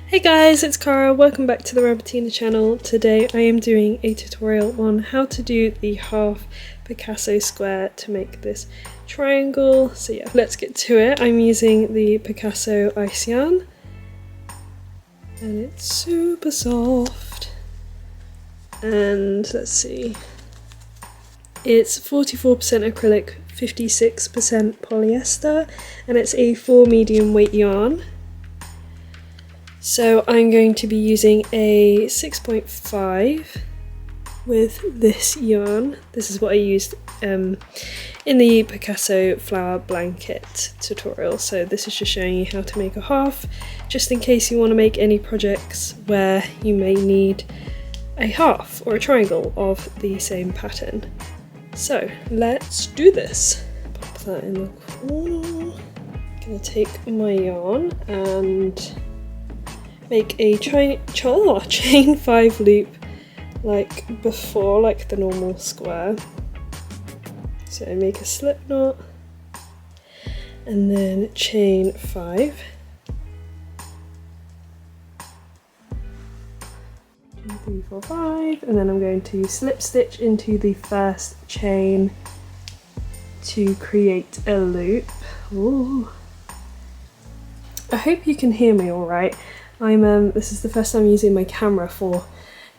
Hey guys, it's Cara. Welcome back to the Rabbittina channel. Today I am doing a tutorial on how to do the half Picasso square to make this triangle. So yeah, let's get to it. I'm using the Picasso Ice Yarn and it's super soft. And let's see, it's 44% acrylic, 56% polyester, and it's a 4 medium weight yarn. So I'm going to be using a 6.5 with this yarn. This is what I used in the Picasso flower blanket tutorial. So this is just showing you how to make a half, just in case you want to make any projects where you may need a half or a triangle of the same pattern. So let's do this. Pop that in the corner. I'm gonna take my yarn and make a chain 5 loop like before, like the normal square. So make a slip knot and then chain 5. 2, 3, 4, 5, and then I'm going to slip stitch into the first chain to create a loop. Ooh. I hope you can hear me all right. This is the first time using my camera for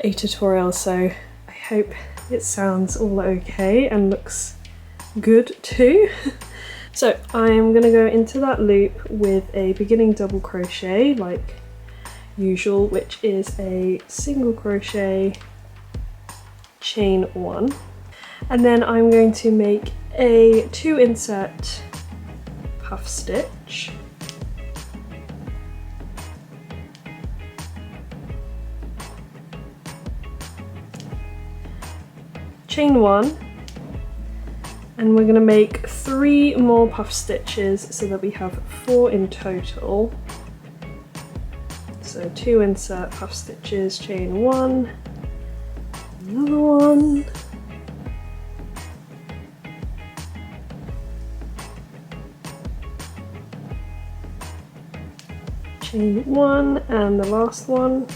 a tutorial, so I hope it sounds all okay and looks good too. So I'm gonna go into that loop with a beginning double crochet like usual, which is a single crochet, chain 1, and then I'm going to make a 2 insert puff stitch. Chain 1, and we're going to make 3 more puff stitches so that we have 4 in total. So 2 insert puff stitches, chain 1, another one, chain 1, and the last one.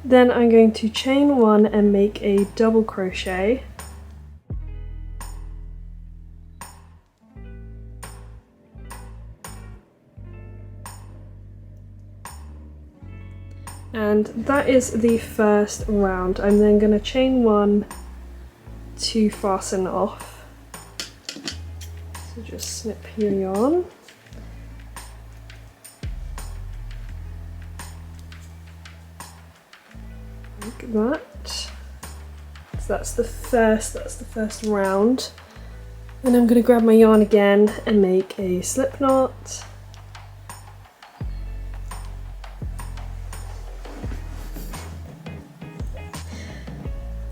Then I'm going to chain 1 and make a double crochet. And that is the first round. I'm then going to chain 1 to fasten off. So just snip your yarn. Like that. So that's the first round. And I'm going to grab my yarn again and make a slip knot.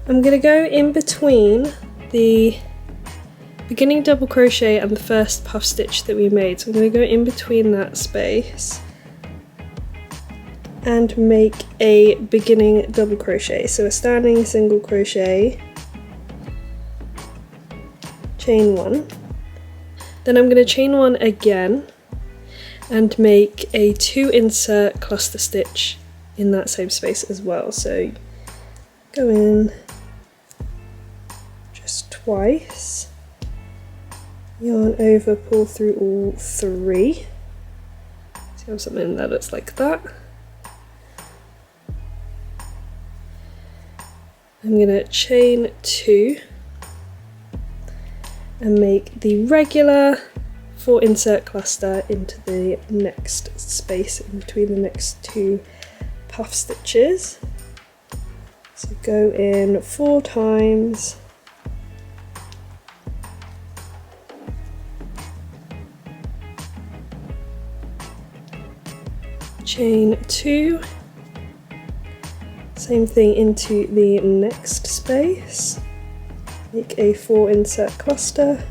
I'm going to go in between the beginning double crochet and the first puff stitch that we made. So I'm going to go in between that space and make a beginning double crochet. So a standing single crochet, chain 1. Then I'm going to chain 1 again and make a 2 insert cluster stitch in that same space as well. So go in just twice, yarn over, pull through all 3. So you have something that looks like that. I'm going to chain 2 and make the regular 4 insert cluster into the next space in between the next 2 puff stitches. So go in 4 times, chain 2, same thing into the next space, make a 4 insert cluster,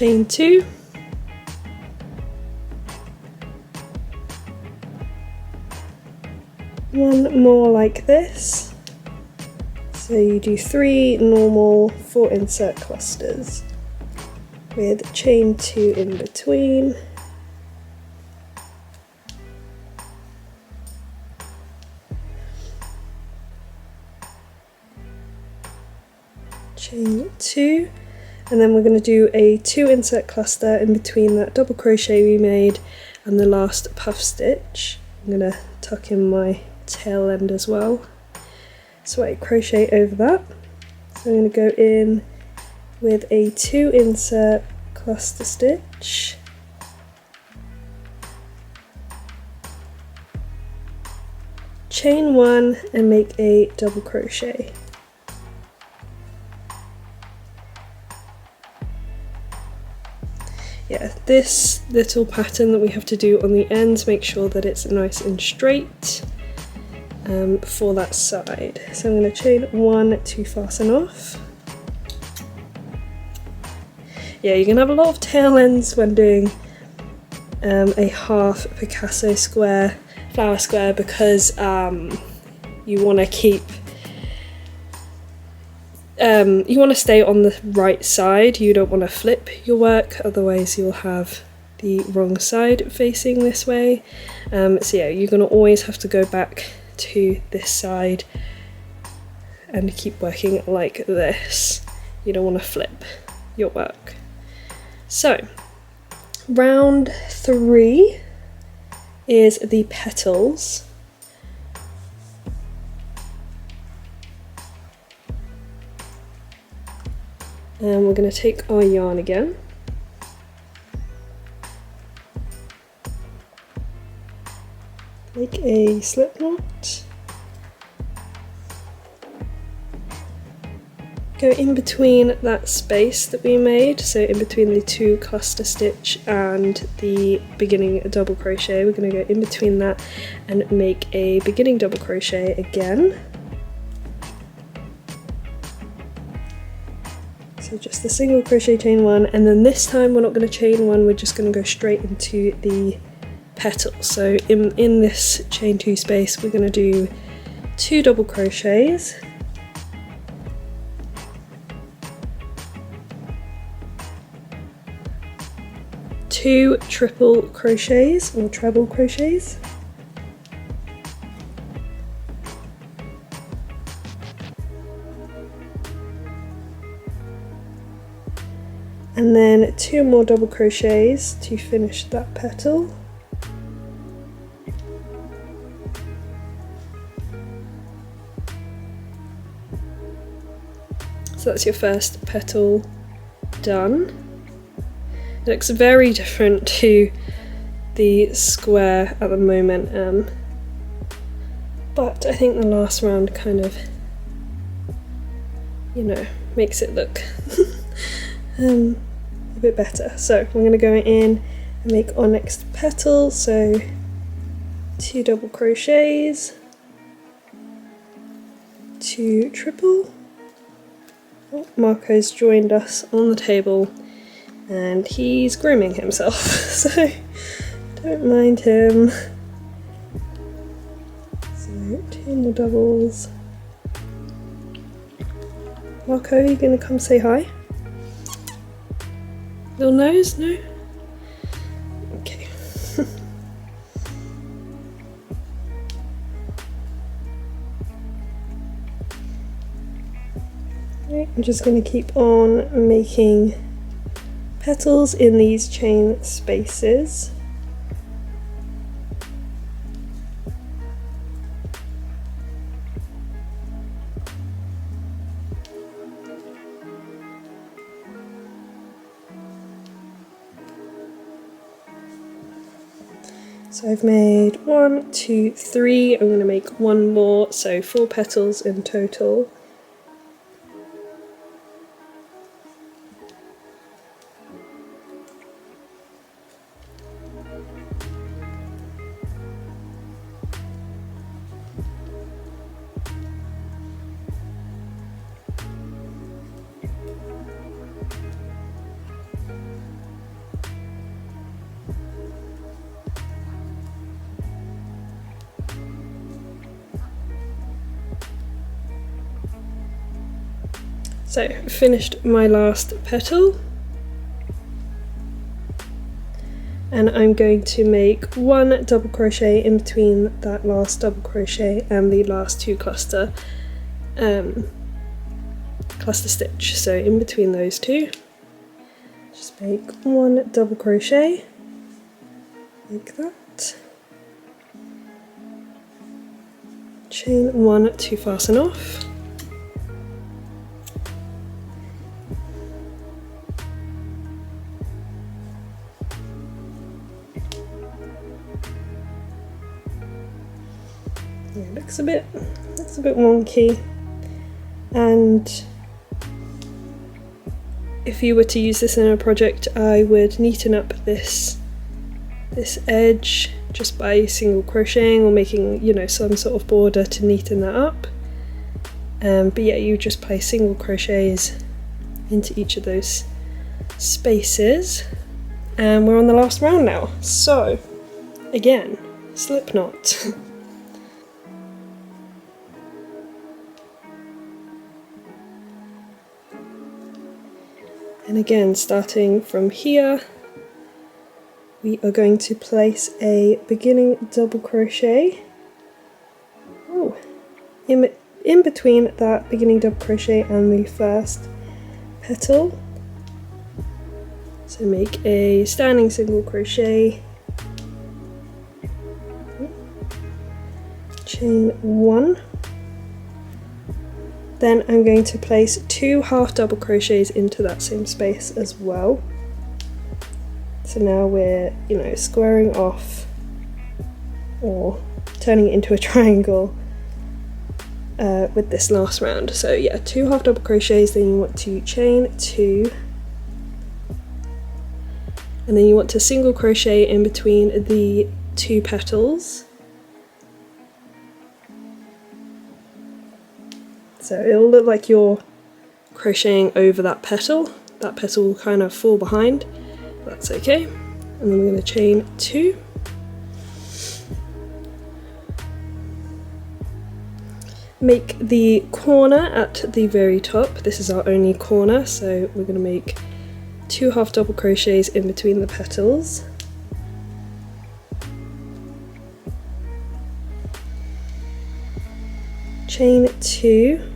chain 2, one more like this, so you do 3 normal 4 insert clusters with chain 2 in between, chain 2, and then we're going to do a 2 insert cluster in between that double crochet we made and the last puff stitch. I'm going to tuck in my tail end as well, so I crochet over that. So I'm going to go in with a 2 insert cluster stitch, chain 1 and make a double crochet. Yeah, this little pattern that we have to do on the ends, make sure that it's nice and straight for that side. So I'm going to chain 1 to fasten off. Yeah, you can have a lot of tail ends when doing a half Picasso square, flower square, because you want to keep you want to stay on the right side. You don't want to flip your work, otherwise you'll have the wrong side facing this way. So yeah, you're going to always have to go back to this side and keep working like this. You don't want to flip your work. So round 3 is the petals. And we're going to take our yarn again, make a slip knot, go in between that space that we made, so in between the 2 cluster stitch and the beginning double crochet, we're going to go in between that and make a beginning double crochet again. So just the single crochet, chain 1, and then this time we're not going to chain 1, we're just going to go straight into the petal. So in this chain 2 space we're going to do 2 double crochets, two triple crochets or treble crochets, and then 2 more double crochets to finish that petal. So that's your first petal done. It looks very different to the square at the moment, but I think the last round kind of, you know, makes it look a bit better. So we're going to go in and make our next petal, so 2 double crochets, 2 triple. Oh, Marco's joined us on the table and he's grooming himself, so don't mind him. So 2 more doubles. Marco, are you going to come say hi? Little nose? No? Okay. Right, I'm just going to keep on making petals in these chain spaces. So I've made 1, 2, 3, I'm going to make 1 more, so 4 petals in total. So finished my last petal, and I'm going to make one double crochet in between that last double crochet and the last two cluster stitch. So in between those two, just make one double crochet like that, chain one to fasten off, yeah, it looks a bit wonky, and if you were to use this in a project, I would neaten up this edge just by single crocheting or making, you know, some sort of border to neaten that up. But yeah, you just place single crochets into each of those spaces, and we're on the last round now. So again, slip knot. And again, starting from here, we are going to place a beginning double crochet in between that beginning double crochet and the first petal. So make a standing single crochet, chain one. Then I'm going to place 2 half double crochets into that same space as well. So now we're, you know, squaring off or turning it into a triangle with this last round. So yeah, 2 half double crochets, then you want to chain 2, and then you want to single crochet in between the 2 petals. So it'll look like you're crocheting over that petal. That petal will kind of fall behind. That's okay. And then we're going to chain 2. Make the corner at the very top. This is our only corner, so we're going to make 2 half double crochets in between the petals. Chain 2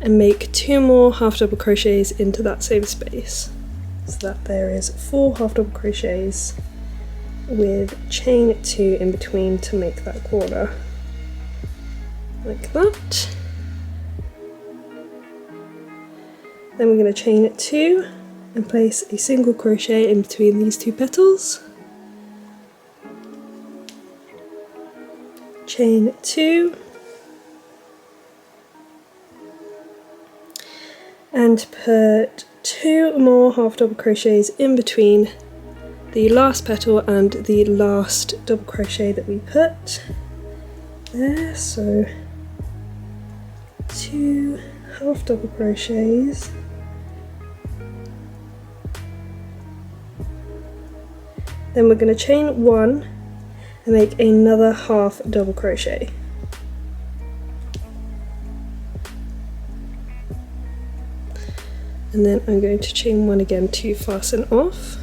and make 2 more half double crochets into that same space, so that there is 4 half double crochets with chain 2 in between to make that corner, like that. Then we're going to chain 2 and place a single crochet in between these 2 petals, chain 2, and put 2 more half double crochets in between the last petal and the last double crochet that we put there. So 2 half double crochets, then we're going to chain 1 and make another half double crochet. And then I'm going to chain 1 again to fasten off.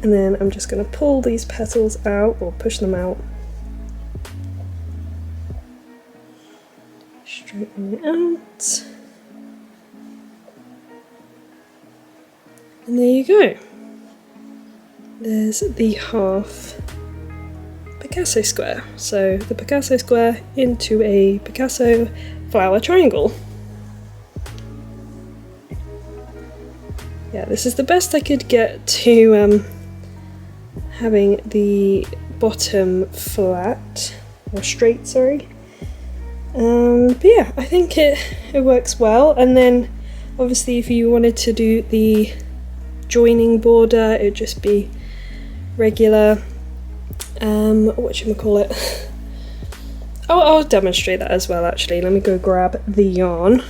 And then I'm just going to pull these petals out, or push them out. Straighten it out. And there you go. There's the half Picasso square. So the Picasso square into a Picasso flower triangle. Yeah, this is the best I could get to having the bottom flat, or straight, sorry. But yeah, I think it works well. And then obviously if you wanted to do the joining border, it would just be regular whatchamacallit. Oh, I'll demonstrate that as well actually. Let me go grab the yarn.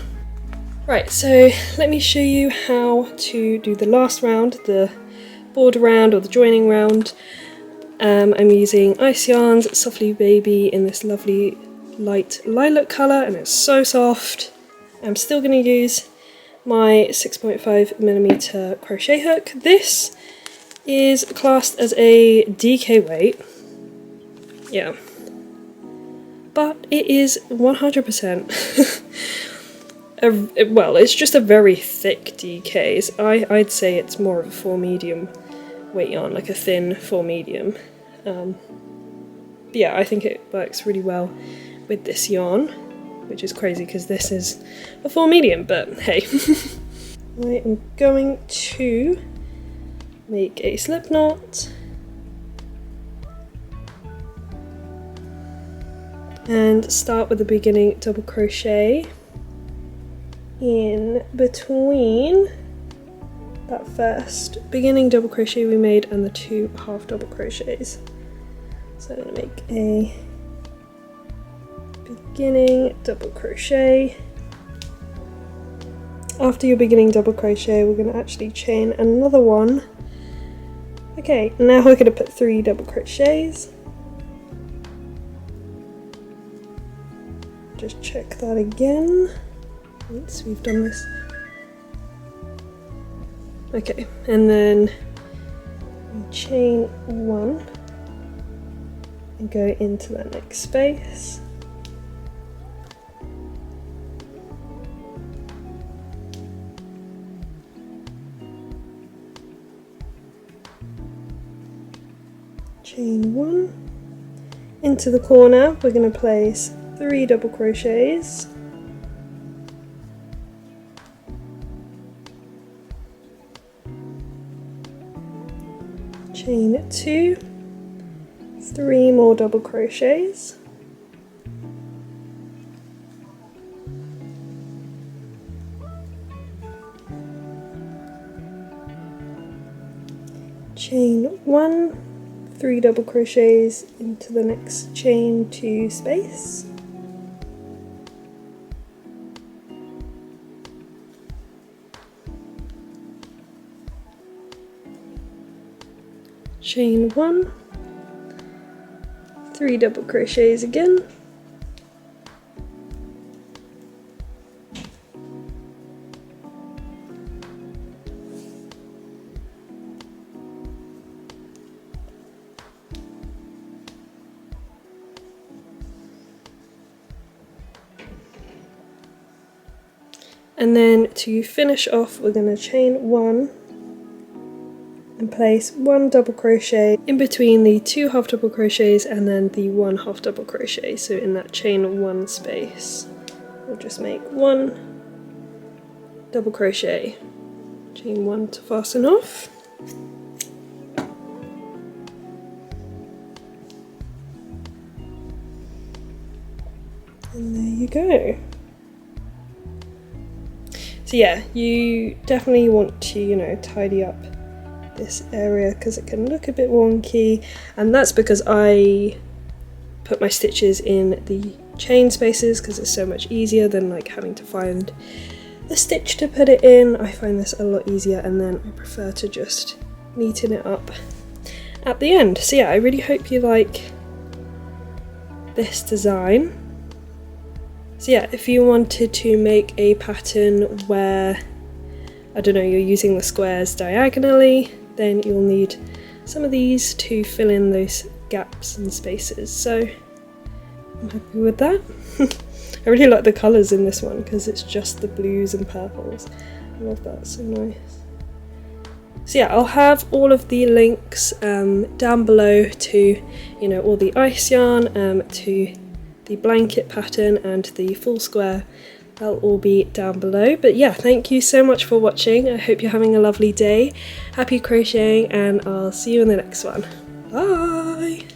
Right, so let me show you how to do the last round, the border round or the joining round. I'm using Ice Yarns Softly Baby in this lovely light lilac colour and it's so soft. I'm still going to use my 6.5mm crochet hook. This is classed as a DK weight, yeah, but it is 100% well, it's just a very thick DK. I'd say it's more of a 4 medium weight yarn, like a thin 4 medium. Yeah, I think it works really well with this yarn, which is crazy because this is a 4 medium, but hey. I am going to make a slip knot and start with the beginning double crochet in between that first beginning double crochet we made and the 2 half double crochets. So I'm going to make a beginning double crochet. After your beginning double crochet, we're going to actually chain another one. Okay, now we're going to put 3 double crochets. Just check that again once we've done this. Okay, and then we chain 1 and go into that next space. Chain 1. Into the corner, we're going to place 3 double crochets. Chain 2. 3 more double crochets. Chain 1. 3 double crochets into the next chain 2 space. Chain 1, 3 double crochets again. And then to finish off, we're going to chain 1 and place 1 double crochet in between the 2 half double crochets and then the 1 half double crochet. So in that chain 1 space, we'll just make 1 double crochet, chain 1 to fasten off. And there you go. So yeah, you definitely want to, you know, tidy up this area because it can look a bit wonky, and that's because I put my stitches in the chain spaces because it's so much easier than like having to find the stitch to put it in. I find this a lot easier, and then I prefer to just neaten it up at the end. So yeah, I really hope you like this design. So yeah, if you wanted to make a pattern where, I don't know, you're using the squares diagonally, then you'll need some of these to fill in those gaps and spaces. So I'm happy with that. I really like the colours in this one because it's just the blues and purples. I love that, so nice. So yeah, I'll have all of the links down below to, you know, all the ice yarn, to the blanket pattern and the full square. They'll all be down below. But yeah, thank you so much for watching. I hope you're having a lovely day. Happy crocheting, and I'll see you in the next one. Bye!